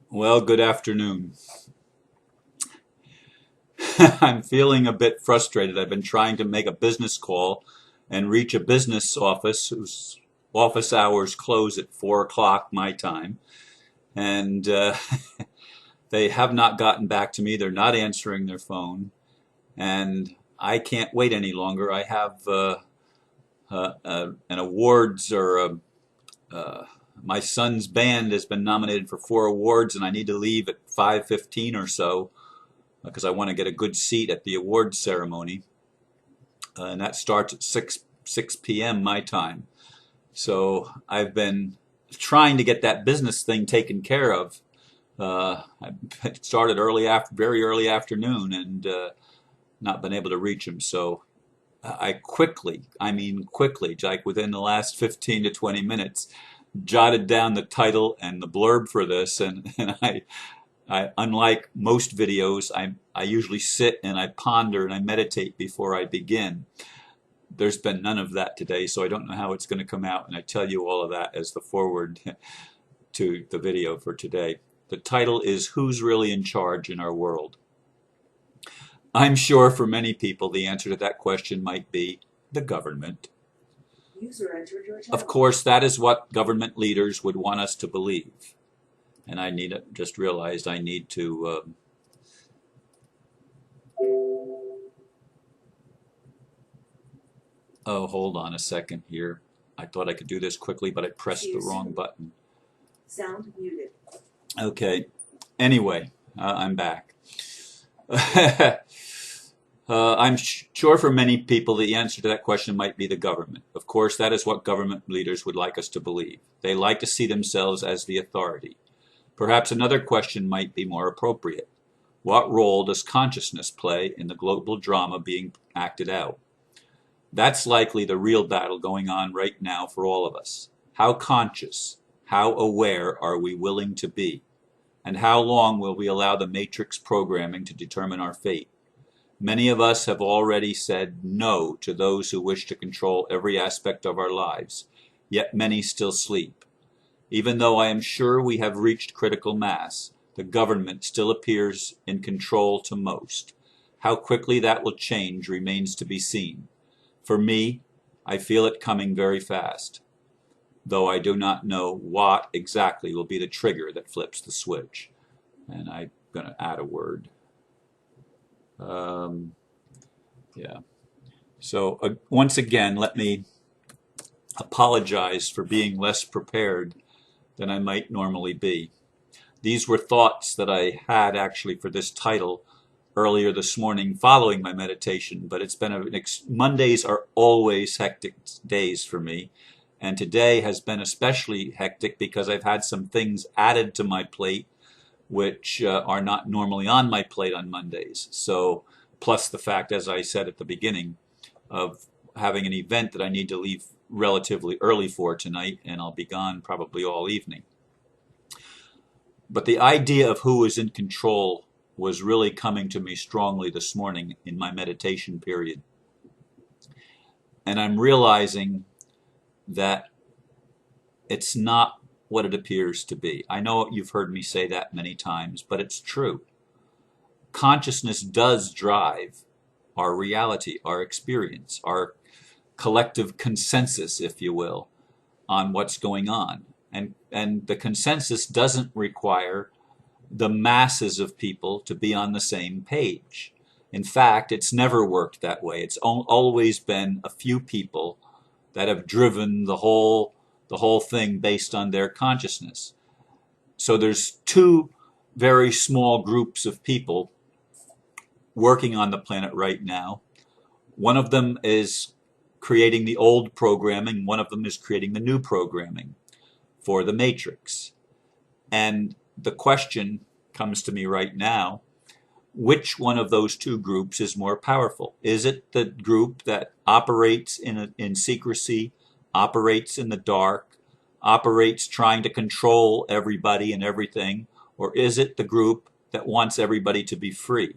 Well, good afternoon. I'm feeling a bit frustrated. I've been trying to make a business call and reach a business office whose office hours close at 4 o'clock my time. And they have not gotten back to me. They're not answering their phone. And I can't wait any longer. I have an awards or my son's band has been nominated for 4 awards, and I need to leave at 5:15 or so because I want to get a good seat at the awards ceremony, and that starts at 6 p.m. my time. So I've been trying to get that business thing taken care of. I started very early afternoon, and not been able to reach him. So I mean quickly, like within the last 15 to 20 minutes, jotted down the title and the blurb for this, and unlike most videos, I usually sit and I ponder and I meditate before I begin. There's been none of that today, so I don't know how it's going to come out, and I tell you all of that as the forward to the video for today. The title is Who's Really in Charge in Our World? I'm sure for many people the answer to that question might be the government. User entered your channel. Of course, that is what government leaders would want us to believe. And just realized I need to oh, hold on a second here. I thought I could do this quickly, but I pressed the wrong button. Sound muted. Okay. Anyway, I'm back. I'm sure for many people the answer to that question might be the government. Of course, that is what government leaders would like us to believe. They like to see themselves as the authority. Perhaps another question might be more appropriate. What role does consciousness play in the global drama being acted out? That's likely the real battle going on right now for all of us. How conscious, how aware are we willing to be? And how long will we allow the matrix programming to determine our fate? Many of us have already said no to those who wish to control every aspect of our lives, yet many still sleep. Even though I am sure we have reached critical mass, the government still appears in control to most. How quickly that will change remains to be seen. For me, I feel it coming very fast, though I do not know what exactly will be the trigger that flips the switch. And I'm going to add a word. Yeah. So once again, let me apologize for being less prepared than I might normally be. These were thoughts that I had actually for this title earlier this morning following my meditation, but it's been Mondays are always hectic days for me, and today has been especially hectic because I've had some things added to my plate which are not normally on my plate on Mondays. So plus the fact, as I said at the beginning, of having an event that I need to leave relatively early for tonight, and I'll be gone probably all evening. But the idea of who is in control was really coming to me strongly this morning in my meditation period. And I'm realizing that it's not what it appears to be. I know you've heard me say that many times, but it's true. Consciousness does drive our reality, our experience, our collective consensus, if you will, on what's going on. And the consensus doesn't require the masses of people to be on the same page. In fact, it's never worked that way. It's always been a few people that have driven the whole thing based on their consciousness. So there's two very small groups of people working on the planet right now. One of them is creating the old programming. One of them is creating the new programming for the matrix. And the question comes to me right now, which one of those two groups is more powerful? Is it the group that operates in secrecy, operates in the dark, operates trying to control everybody and everything? Or is it the group that wants everybody to be free,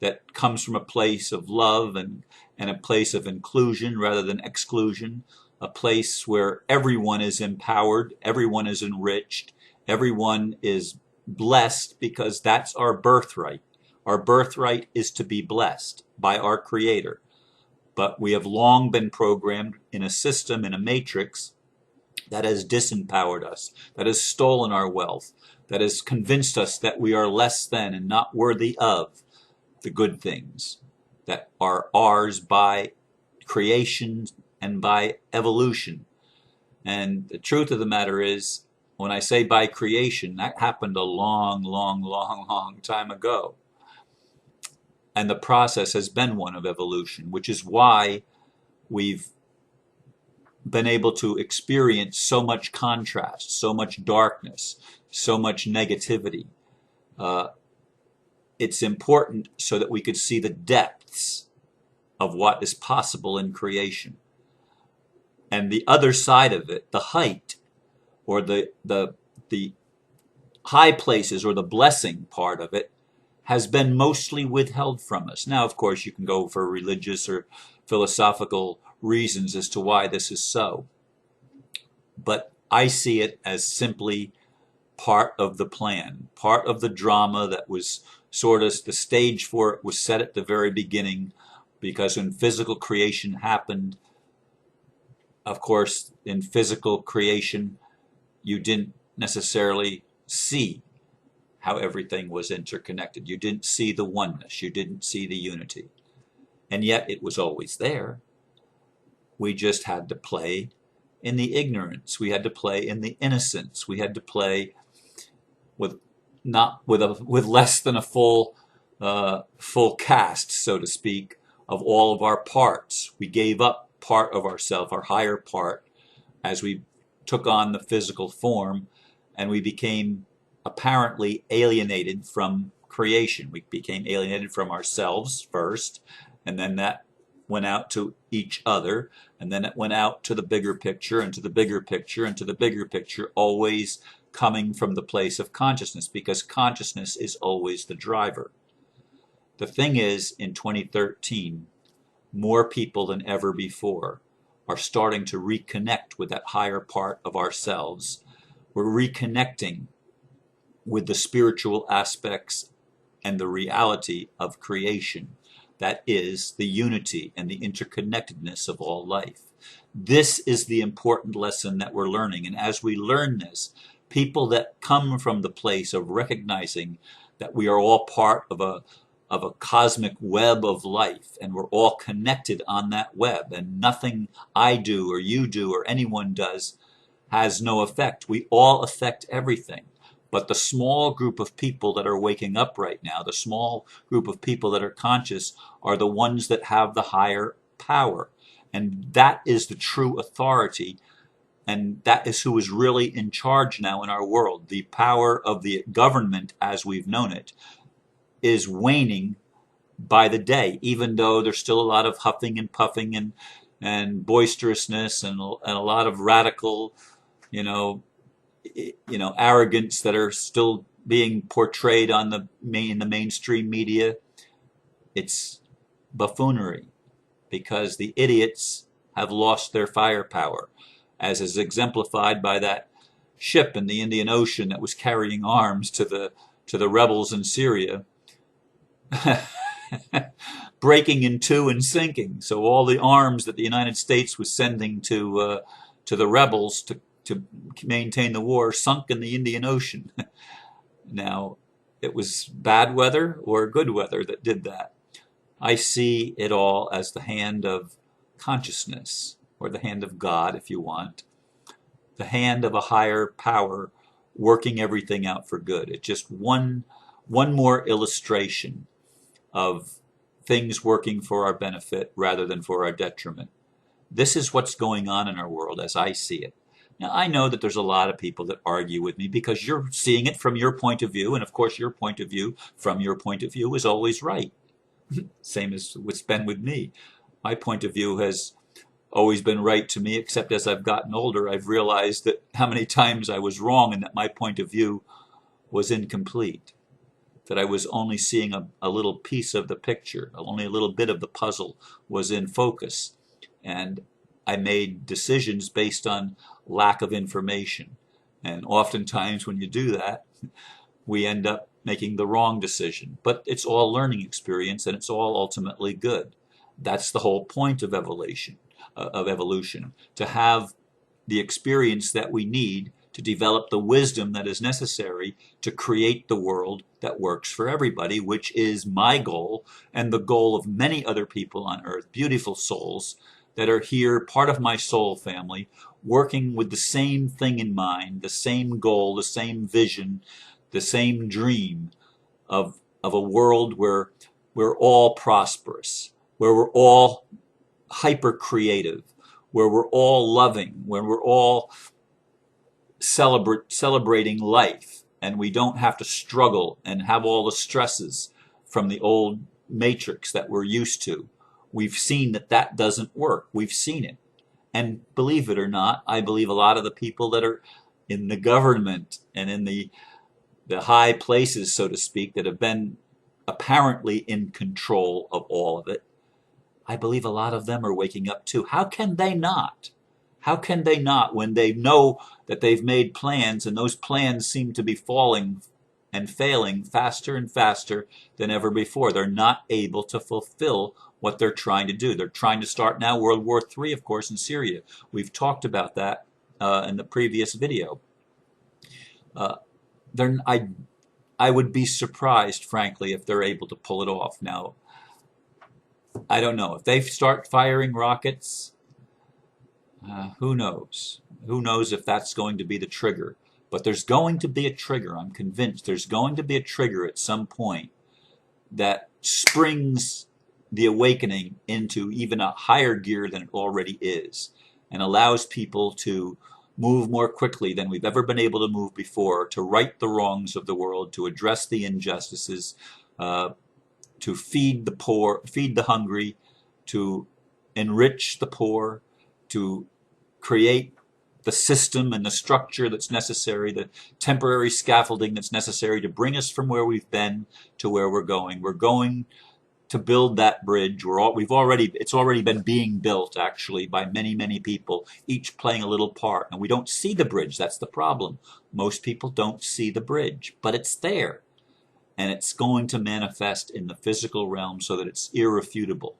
that comes from a place of love and a place of inclusion rather than exclusion, a place where everyone is empowered, everyone is enriched, everyone is blessed because that's our birthright. Our birthright is to be blessed by our Creator. But we have long been programmed in a system, in a matrix, that has disempowered us, that has stolen our wealth, that has convinced us that we are less than and not worthy of the good things that are ours by creation and by evolution. And the truth of the matter is, when I say by creation, that happened a long, long, long, long time ago. And the process has been one of evolution, which is why we've been able to experience so much contrast, so much darkness, so much negativity. It's important so that we could see the depths of what is possible in creation. And the other side of it, the height, or the high places, or the blessing part of it, has been mostly withheld from us. Now, of course, you can go for religious or philosophical reasons as to why this is so. But I see it as simply part of the plan, part of the drama that was sort of the stage for it was set at the very beginning, because when physical creation happened, of course, in physical creation, you didn't necessarily see how everything was interconnected. You didn't see the oneness. You didn't see the unity. And yet it was always there. We just had to play in the ignorance. We had to play in the innocence. We had to play with less than a full cast, so to speak, of all of our parts. We gave up part of ourselves, our higher part, as we took on the physical form, and we became apparently alienated from creation. We became alienated from ourselves first, and then that went out to each other, and then it went out to the bigger picture, and to the bigger picture, and to the bigger picture, always coming from the place of consciousness, because consciousness is always the driver. The thing is, in 2013, more people than ever before are starting to reconnect with that higher part of ourselves. We're reconnecting with the spiritual aspects and the reality of creation. That is the unity and the interconnectedness of all life. This is the important lesson that we're learning. And as we learn this, people that come from the place of recognizing that we are all part of a cosmic web of life, and we're all connected on that web, and nothing I do or you do or anyone does has no effect. We all affect everything. But the small group of people that are waking up right now, the small group of people that are conscious, are the ones that have the higher power. And that is the true authority, and that is who is really in charge now in our world. The power of the government, as we've known it, is waning by the day, even though there's still a lot of huffing and puffing and boisterousness and a lot of radical, arrogance that are still being portrayed in the mainstream media. It's buffoonery, because the idiots have lost their firepower, as is exemplified by that ship in the Indian Ocean that was carrying arms to the rebels in Syria, breaking in two and sinking. So all the arms that the United States was sending to the rebels to maintain the war sunk in the Indian Ocean. Now, it was bad weather or good weather that did that. I see it all as the hand of consciousness, or the hand of God, if you want, the hand of a higher power working everything out for good. It's just one more illustration of things working for our benefit rather than for our detriment. This is what's going on in our world as I see it. Now, I know that there's a lot of people that argue with me because you're seeing it from your point of view, and of course your point of view from your point of view is always right. Same as what's been with me. My point of view has always been right to me, except as I've gotten older, I've realized that how many times I was wrong and that my point of view was incomplete, that I was only seeing a little piece of the picture, only a little bit of the puzzle was in focus. And I made decisions based on lack of information. And oftentimes when you do that, we end up making the wrong decision. But it's all learning experience, and it's all ultimately good. That's the whole point of evolution, to have the experience that we need to develop the wisdom that is necessary to create the world that works for everybody, which is my goal and the goal of many other people on earth, beautiful souls that are here, part of my soul family, working with the same thing in mind, the same goal, the same vision, the same dream of a world where we're all prosperous, where we're all hyper creative, where we're all loving, where we're all celebrating life, and we don't have to struggle and have all the stresses from the old matrix that we're used to. We've seen that that doesn't work. We've seen it. And believe it or not, I believe a lot of the people that are in the government and in the high places, so to speak, that have been apparently in control of all of it, I believe a lot of them are waking up too. How can they not? How can they not when they know that they've made plans and those plans seem to be falling and failing faster and faster than ever before? They're not able to fulfill what they're trying to do. They're trying to start now World War III, of course, in Syria. We've talked about that in the previous video. I would be surprised, frankly, if they're able to pull it off. Now, I don't know. If they start firing rockets, who knows? Who knows if that's going to be the trigger? But there's going to be a trigger. I'm convinced there's going to be a trigger at some point that springs the awakening into even a higher gear than it already is, and allows people to move more quickly than we've ever been able to move before, to right the wrongs of the world, to address the injustices, to feed the poor, feed the hungry, to enrich the poor, to create the system and the structure that's necessary, the temporary scaffolding that's necessary to bring us from where we've been to where we're going. We're going to build that bridge. It's already been being built, actually, by many, many people, each playing a little part. And we don't see the bridge. That's the problem. Most people don't see the bridge, but it's there. And it's going to manifest in the physical realm so that it's irrefutable.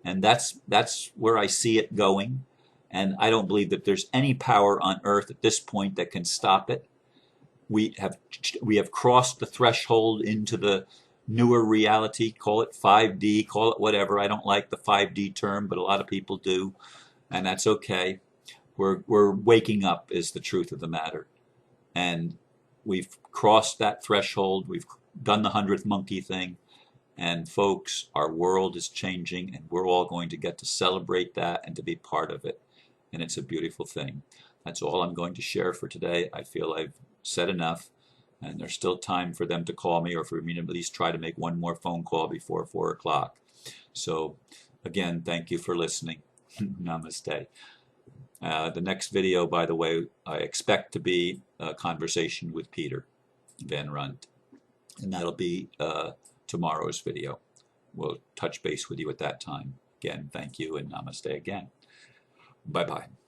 And that's where I see it going. And I don't believe that there's any power on earth at this point that can stop it. We have crossed the threshold into the newer reality. Call it 5D, call it whatever. I don't like the 5D term, but a lot of people do, and that's okay. We're waking up is the truth of the matter. And we've crossed that threshold. We've done the 100th monkey thing. And folks, our world is changing, and we're all going to get to celebrate that and to be part of it. And it's a beautiful thing. That's all I'm going to share for today. I feel I've said enough, and there's still time for them to call me, or for me to at least try to make one more phone call before 4 o'clock. So again, thank you for listening. Namaste. The next video, by the way, I expect to be a conversation with Peter Van Runt, and that'll be tomorrow's video. We'll touch base with you at that time. Again, thank you, and namaste again. Bye-bye.